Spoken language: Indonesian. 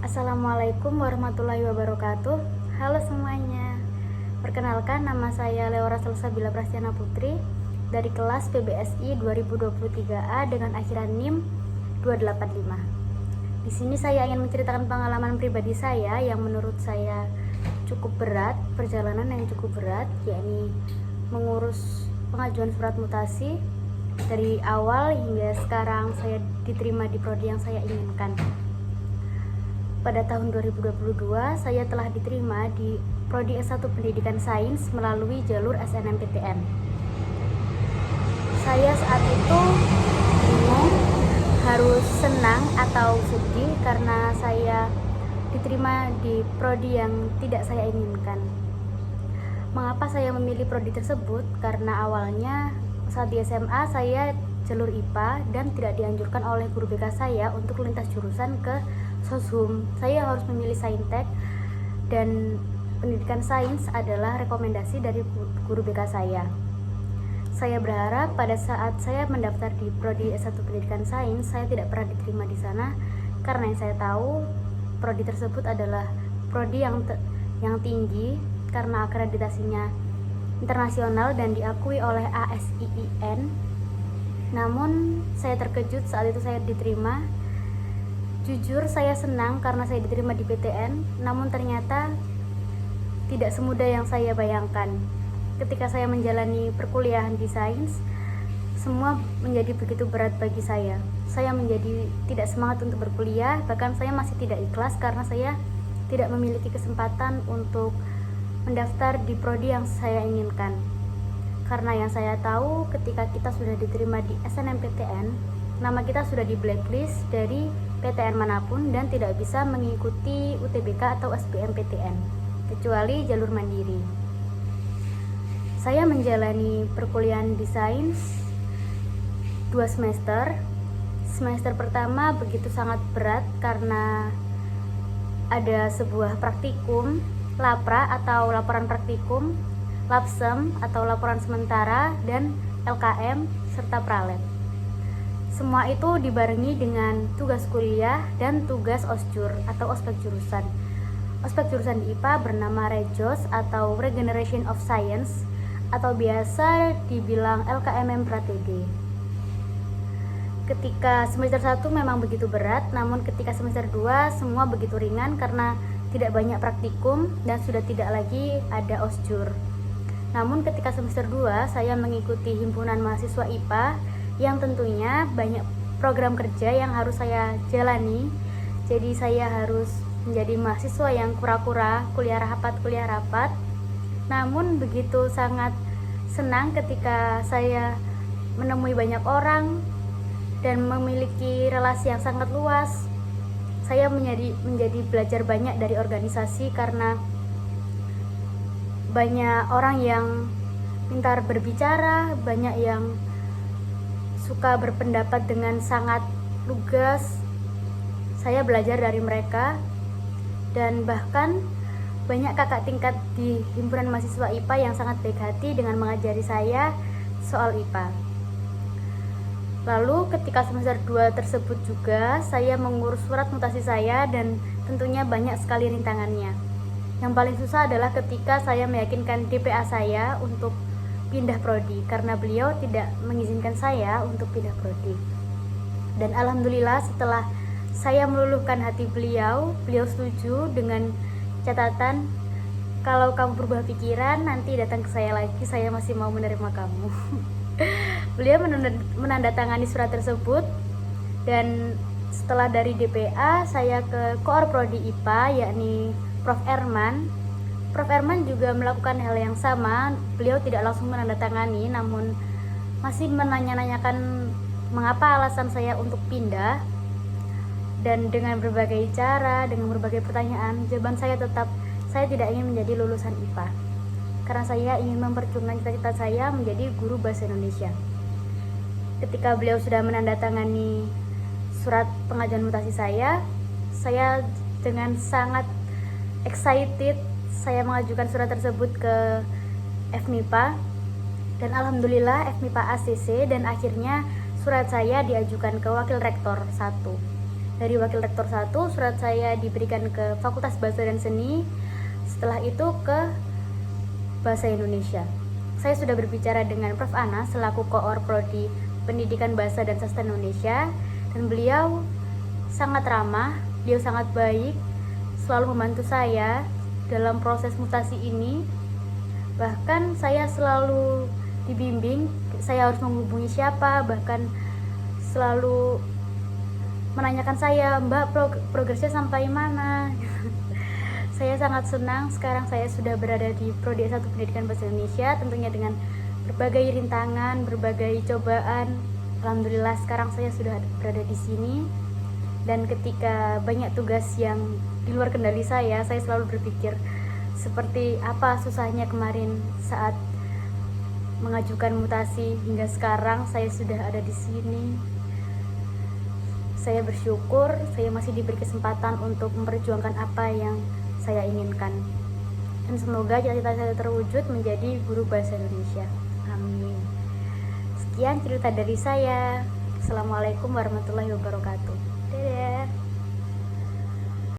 Assalamualaikum warahmatullahi wabarakatuh. Halo semuanya. Perkenalkan, nama saya Leora Salsabila Prastiana Putri dari kelas PBSI 2023A dengan akhiran NIM 285. Di sini saya ingin menceritakan pengalaman pribadi saya yang menurut saya cukup berat, perjalanan yang cukup berat, yakni mengurus pengajuan surat mutasi dari awal hingga sekarang saya diterima di prodi yang saya inginkan. Pada tahun 2022, saya telah diterima di Prodi S1 Pendidikan Sains melalui jalur SNMPTN. Saya saat itu bingung harus senang atau sedih karena saya diterima di prodi yang tidak saya inginkan. Mengapa saya memilih prodi tersebut? Karena awalnya saat di SMA saya jalur IPA dan tidak dianjurkan oleh guru BK saya untuk lintas jurusan ke Soshum. Saya harus memilih Saintek dan pendidikan sains adalah rekomendasi dari guru BK saya. Saya berharap pada saat saya mendaftar di prodi S1 Pendidikan Sains, saya tidak pernah diterima di sana karena yang saya tahu prodi tersebut adalah prodi yang tinggi karena akreditasinya internasional dan diakui oleh ASIIN. Namun saya terkejut saat itu saya diterima. Jujur saya senang karena saya diterima di PTN, namun ternyata tidak semudah yang saya bayangkan. Ketika saya menjalani perkuliahan di sains, semua menjadi begitu berat bagi saya. Saya menjadi tidak semangat untuk berkuliah, bahkan saya masih tidak ikhlas karena saya tidak memiliki kesempatan untuk mendaftar di prodi yang saya inginkan. Karena yang saya tahu ketika kita sudah diterima di SNMPTN, nama kita sudah di blacklist dari PTN manapun dan tidak bisa mengikuti UTBK atau SBMPTN kecuali jalur mandiri. Saya menjalani perkuliahan di sains 2 semester. Semester pertama begitu sangat berat karena ada sebuah praktikum, lapra atau laporan praktikum, lapsem atau laporan sementara, dan LKM serta pralet. Semua itu dibarengi dengan tugas kuliah dan tugas OSJUR atau ospek jurusan. Ospek jurusan di IPA bernama REJOS atau Regeneration of Science atau biasa dibilang LKMM Pratede. Ketika semester 1 memang begitu berat, namun ketika semester 2 semua begitu ringan karena tidak banyak praktikum dan sudah tidak lagi ada OSJUR. Namun ketika semester 2 saya mengikuti himpunan mahasiswa IPA yang tentunya banyak program kerja yang harus saya jalani. Jadi saya harus menjadi mahasiswa yang kura-kura, kuliah rapat. Namun begitu sangat senang ketika saya menemui banyak orang dan memiliki relasi yang sangat luas. Saya menjadi belajar banyak dari organisasi karena banyak orang yang pintar berbicara, banyak yang suka berpendapat dengan sangat lugas. Saya belajar dari mereka dan bahkan banyak kakak tingkat di himpunan mahasiswa IPA yang sangat baik hati dengan mengajari saya soal IPA. Lalu ketika semester 2 tersebut juga saya mengurus surat mutasi saya dan tentunya banyak sekali rintangannya. Yang paling susah adalah ketika saya meyakinkan DPA saya untuk pindah prodi karena beliau tidak mengizinkan saya untuk pindah prodi. Dan alhamdulillah setelah saya meluluhkan hati beliau setuju dengan catatan kalau kamu berubah pikiran nanti datang ke saya lagi, saya masih mau menerima kamu. Beliau menandatangani surat tersebut dan setelah dari DPA saya ke Koor Prodi IPA yakni Prof. Erman. Prof. Erman juga melakukan hal yang sama. Beliau tidak langsung menandatangani, namun masih menanya-nanyakan mengapa alasan saya untuk pindah. Dan dengan berbagai cara, dengan berbagai pertanyaan, jawaban saya tetap, saya tidak ingin menjadi lulusan IPA. Karena saya ingin memperjuangkan cita-cita saya menjadi guru bahasa Indonesia. Ketika beliau sudah menandatangani surat pengajuan mutasi saya dengan sangat excited saya mengajukan surat tersebut ke FMIPA dan alhamdulillah FMIPA ACC dan akhirnya surat saya diajukan ke Wakil Rektor 1 Dari Wakil Rektor 1, surat saya diberikan ke Fakultas Bahasa dan Seni, setelah itu ke Bahasa Indonesia. Saya sudah berbicara dengan Prof. Ana selaku Koor Prodi Pendidikan Bahasa dan Sastra Indonesia, dan beliau sangat ramah, beliau sangat baik, selalu membantu saya dalam proses mutasi ini. Bahkan saya selalu dibimbing, saya harus menghubungi siapa, bahkan selalu menanyakan saya, Mbak, progresnya sampai mana? Saya sangat senang sekarang saya sudah berada di Prodi S1 Pendidikan Bahasa Indonesia, tentunya dengan berbagai rintangan, berbagai cobaan. Alhamdulillah sekarang saya sudah berada di sini. Dan ketika banyak tugas yang di luar kendali saya selalu berpikir seperti apa susahnya kemarin saat mengajukan mutasi, hingga sekarang saya sudah ada di sini. Saya bersyukur saya masih diberi kesempatan untuk memperjuangkan apa yang saya inginkan. Dan semoga cita-cita saya terwujud menjadi guru bahasa Indonesia. Amin. Sekian cerita dari saya. Assalamualaikum warahmatullahi wabarakatuh. Dadah.